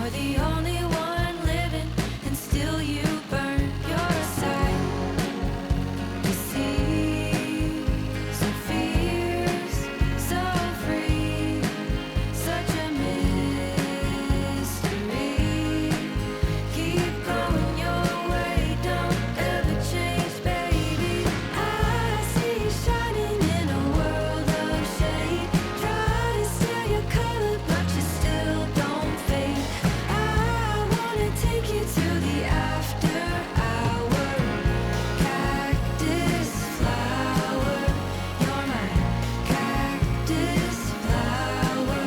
You're the only one living, and still you burn your sight. You see, so fierce, so free, such a mystery. Keep going your way, don't ever change, baby. I see you shining in a world of shade. Try to steal your color, but you still don't fade. I wanna take you to the after hour. Cactus flower, you're my cactus flower.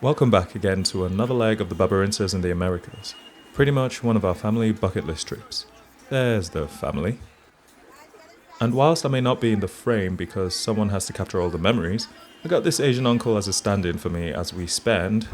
Welcome back again to another leg of the Babarinsas in the Americas. Pretty much one of our family bucket list trips. There's the family. And whilst I may not be in the frame because someone has to capture all the memories, I got this Asian uncle as a stand-in for me as we spend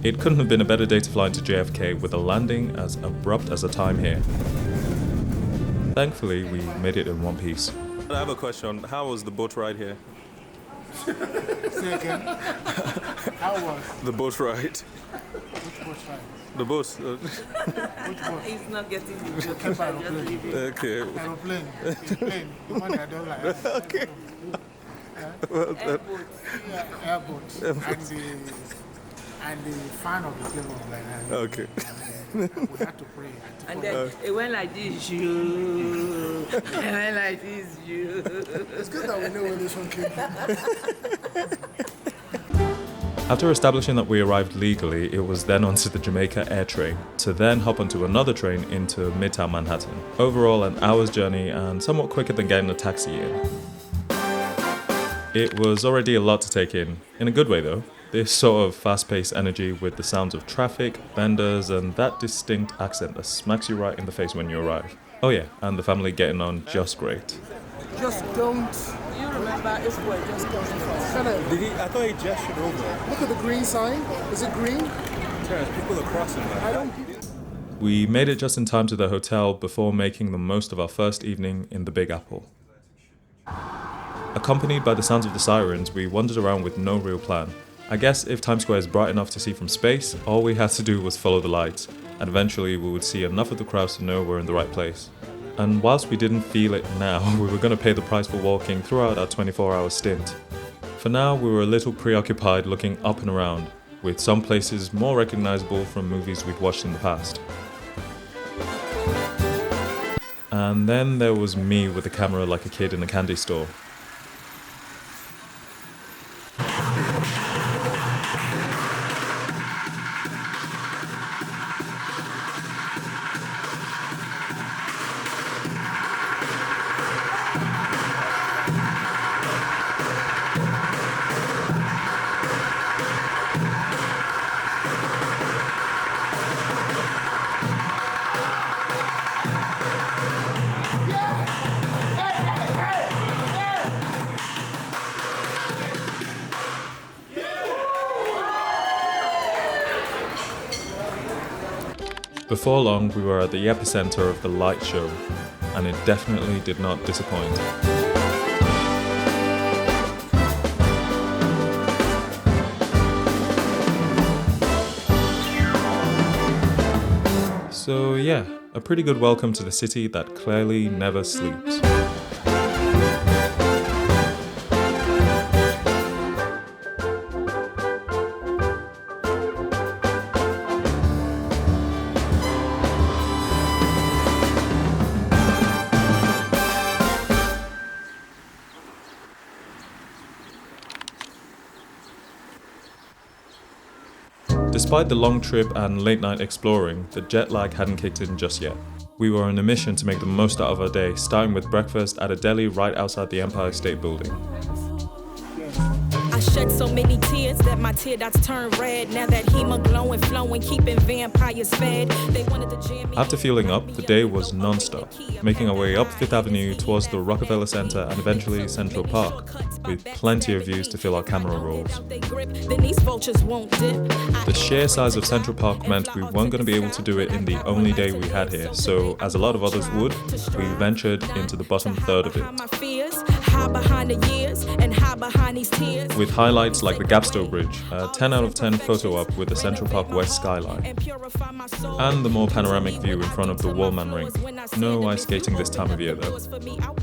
It couldn't have been a better day to fly into JFK with a landing as abrupt as the time here. Thankfully, we made it in one piece. I have a question. How was the boat ride here? Say again. How was? The boat ride. Which boat ride? The boat. Which boat? He's not getting the You joke. keep aeroplane. Okay. Aeroplane. The plane. The one I don't like. Okay. Well, Airboat. Yeah, airboat. And the fan of the plane was like that. okay. We had to pray. And then it went like this, you. It went like this, you. It's good that we know where this one came from. After establishing that we arrived legally, it was then onto the Jamaica Air train, to then hop onto another train into Midtown Manhattan. Overall, an hour's journey and somewhat quicker than getting a taxi in. It was already a lot to take in a good way though. This sort of fast-paced energy with the sounds of traffic, vendors, and that distinct accent that smacks you right in the face when you arrive. Oh yeah, and the family getting on just great. Just don't. You remember this boy just coming from. Shut up. I thought he gestured over. Look at the green sign. Is it green? Terrence, people are crossing that. I don't. We made it just in time to the hotel before making the most of our first evening in the Big Apple. Accompanied by the sounds of the sirens, we wandered around with no real plan. I guess if Times Square is bright enough to see from space, all we had to do was follow the lights, and eventually we would see enough of the crowds to know we're in the right place. And whilst we didn't feel it now, we were going to pay the price for walking throughout our 24-hour stint. For now, we were a little preoccupied looking up and around, with some places more recognizable from movies we'd watched in the past. And then there was me with the camera like a kid in a candy store. Before long, we were at the epicenter of the light show, and it definitely did not disappoint. So yeah, a pretty good welcome to the city that clearly never sleeps. Despite the long trip and late night exploring, the jet lag hadn't kicked in just yet. We were on a mission to make the most out of our day, starting with breakfast at a deli right outside the Empire State Building. I shed so many tears that my tear dots turn red. Now that hemoglobin flowing, keeping vampires fed. They wanted to jam me. After fueling up, the day was non-stop, making our way up Fifth Avenue towards the Rockefeller Center and eventually Central Park, with plenty of views to fill our camera rolls. Then these vultures won't dip. The sheer size of Central Park meant we weren't going to be able to do it in the only day we had here, so as a lot of others would, we ventured into the bottom third of it. Hide behind the years and hide behind these tears. With highlights like the Gapstow Bridge, a 10 out of 10 photo op with the Central Park West skyline, and the more panoramic view in front of the Wallman Ring. No ice skating this time of year though.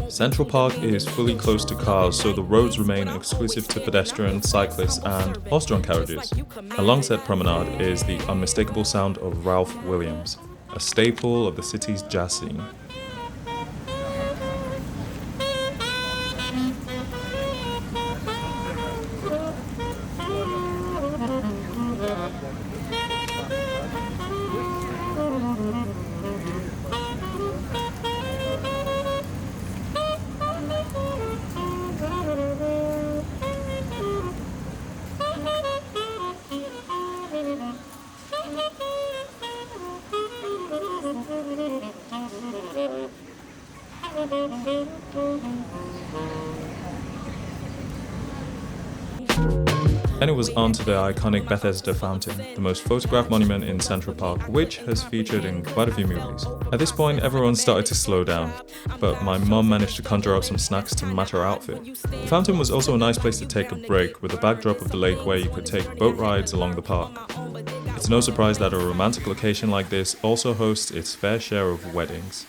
Central Park is fully closed to cars, so the roads remain exclusive to pedestrians, cyclists, and horse-drawn carriages. Along said promenade is the unmistakable sound of Ralph Williams, a staple of the city's jazz scene. Then it was on to the iconic Bethesda Fountain, the most photographed monument in Central Park, which has featured in quite a few movies. At this point, everyone started to slow down, but my mum managed to conjure up some snacks to match her outfit. The fountain was also a nice place to take a break, with a backdrop of the lake where you could take boat rides along the park. It's no surprise that a romantic location like this also hosts its fair share of weddings.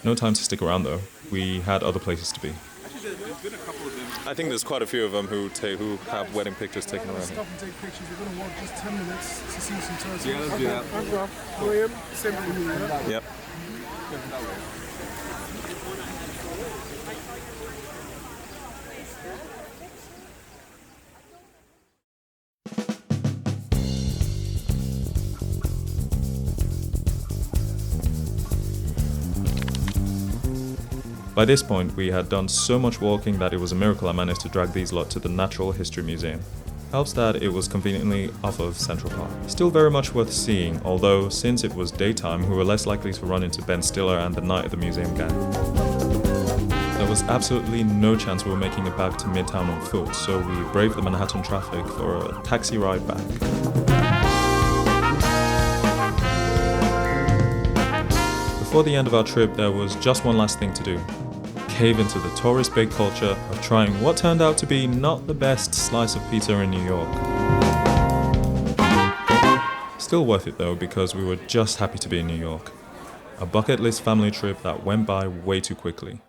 No time to stick around though, we had other places to be. I think there's quite a few of them who have wedding pictures taken around here. Stop and take pictures. We're going to walk just 10 minutes to see some turtles. Yeah, let's do that. William, same for you, yeah? Yep. By this point, we had done so much walking that it was a miracle I managed to drag these lot to the Natural History Museum. Helps that it was conveniently off of Central Park. Still very much worth seeing, although since it was daytime, we were less likely to run into Ben Stiller and the Night of the Museum gang. There was absolutely no chance we were making it back to Midtown on foot, so we braved the Manhattan traffic for a taxi ride back. Before the end of our trip, there was just one last thing to do. Cave into the tourist-baked culture of trying what turned out to be not the best slice of pizza in New York. Still worth it though, because we were just happy to be in New York. A bucket list family trip that went by way too quickly.